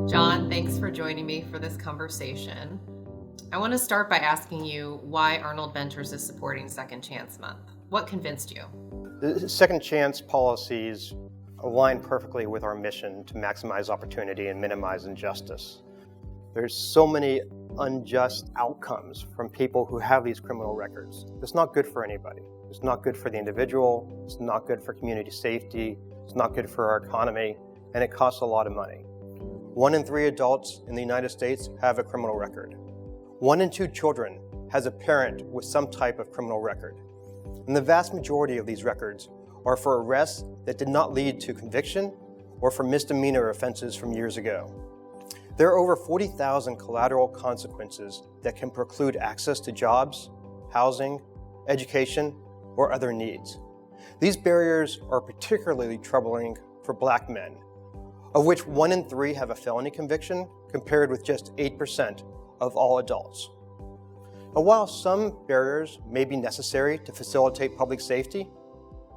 John, thanks for joining me for this conversation. I want to start by asking you why Arnold Ventures is supporting Second Chance Month. What convinced you? The second chance policies align perfectly with our mission to maximize opportunity and minimize injustice. There's so many unjust outcomes from people who have these criminal records. It's not good for anybody. It's not good for the individual. It's not good for community safety. It's not good for our economy, and it costs a lot of money. 1 in 3 adults in the United States have a criminal record. 1 in 2 children has a parent with some type of criminal record. And the vast majority of these records are for arrests that did not lead to conviction or for misdemeanor offenses from years ago. There are over 40,000 collateral consequences that can preclude access to jobs, housing, education, or other needs. These barriers are particularly troubling for Black men, of which 1 in 3 have a felony conviction, compared with just 8% of all adults. And while some barriers may be necessary to facilitate public safety,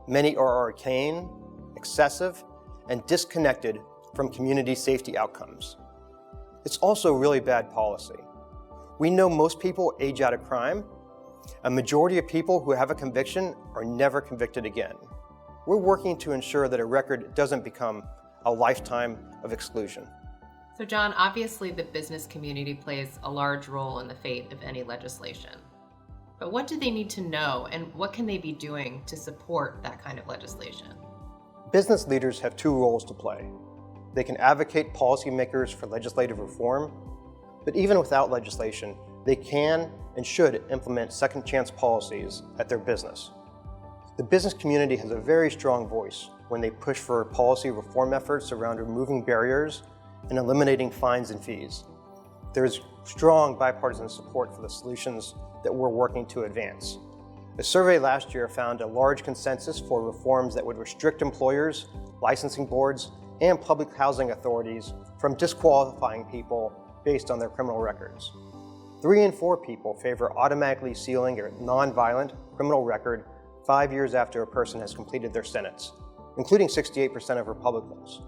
many are arcane, excessive, and disconnected from community safety outcomes. It's also really bad policy. We know most people age out of crime. A majority of people who have a conviction are never convicted again. We're working to ensure that a record doesn't become a lifetime of exclusion. So John, obviously the business community plays a large role in the fate of any legislation. But what do they need to know, and what can they be doing to support that kind of legislation? Business leaders have 2 roles to play. They can advocate policymakers for legislative reform, but even without legislation, they can and should implement second chance policies at their business. The business community has a very strong voice when they push for policy reform efforts around removing barriers and eliminating fines and fees. There's strong bipartisan support for the solutions that we're working to advance. A survey last year found a large consensus for reforms that would restrict employers, licensing boards, and public housing authorities from disqualifying people based on their criminal records. 3 in 4 people favor automatically sealing a nonviolent criminal record 5 years after a person has completed their sentence, including 68% of Republicans.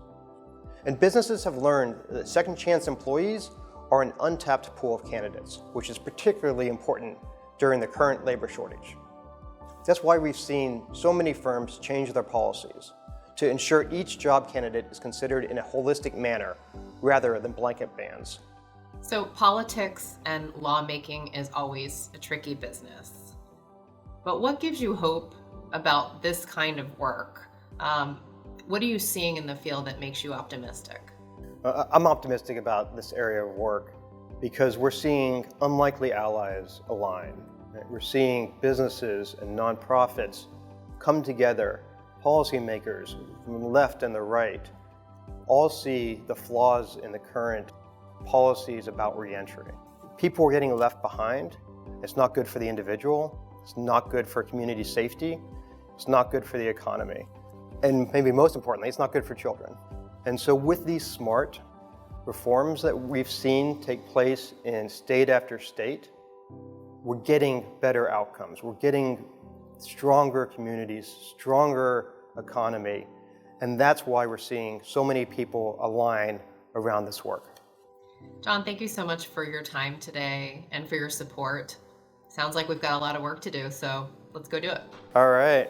And businesses have learned that second chance employees are an untapped pool of candidates, which is particularly important during the current labor shortage. That's why we've seen so many firms change their policies to ensure each job candidate is considered in a holistic manner rather than blanket bans. So politics and lawmaking is always a tricky business. But what gives you hope about this kind of work? What are you seeing in the field that makes you optimistic? I'm optimistic about this area of work because we're seeing unlikely allies align. We're seeing businesses and nonprofits come together. Policymakers from the left and the right all see the flaws in the current policies about reentry. People are getting left behind. It's not good for the individual. It's not good for community safety. It's not good for the economy. And maybe most importantly, it's not good for children. And so with these smart reforms that we've seen take place in state after state, we're getting better outcomes. We're getting stronger communities, stronger economy, and that's why we're seeing so many people align around this work. John, thank you so much for your time today and for your support. Sounds like we've got a lot of work to do, so let's go do it. All right.